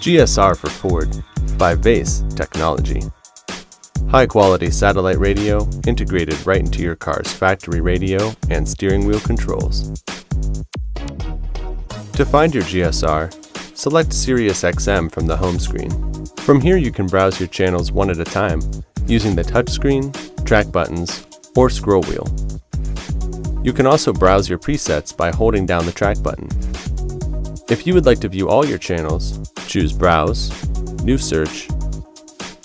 GSR for Ford by VAIS Technology. High-quality satellite radio integrated right into your car's factory radio and steering wheel controls. To find your GSR, select SiriusXM from the home screen. From here you can browse your channels one at a time using the touchscreen, track buttons, or scroll wheel. You can also browse your presets by holding down the track button. If you would like to view all your channels, choose Browse, New Search,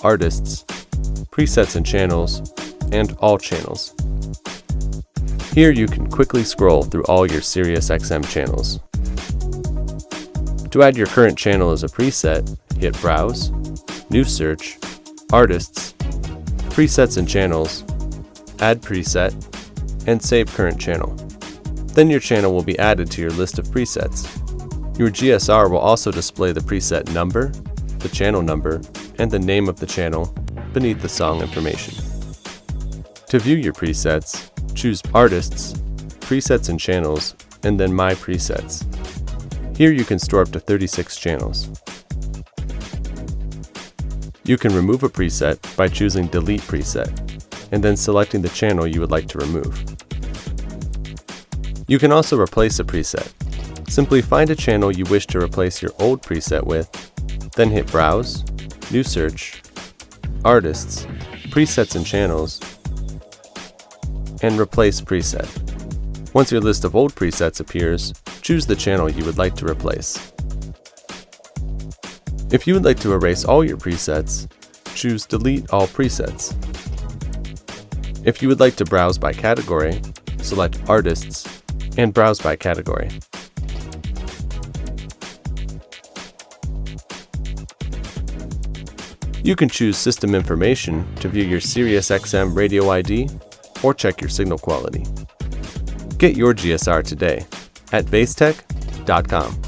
Artists, Presets and Channels, and All Channels. Here you can quickly scroll through all your SiriusXM channels. To add your current channel as a preset, hit Browse, New Search, Artists, Presets and Channels, Add Preset, and Save Current Channel. Then your channel will be added to your list of presets. Your GSR will also display the preset number, the channel number, and the name of the channel beneath the song information. To view your presets, choose Artists, Presets and Channels, and then My Presets. Here you can store up to 36 channels. You can remove a preset by choosing Delete Preset, and then selecting the channel you would like to remove. You can also replace a preset. Simply find a channel you wish to replace your old preset with, then hit Browse, New Search, Artists, Presets and Channels, and Replace Preset. Once your list of old presets appears, choose the channel you would like to replace. If you would like to erase all your presets, choose Delete All Presets. If you would like to browse by category, select Artists and Browse by Category. You can choose System Information to view your SiriusXM radio ID or check your signal quality. Get your GSR today at vaistech.com.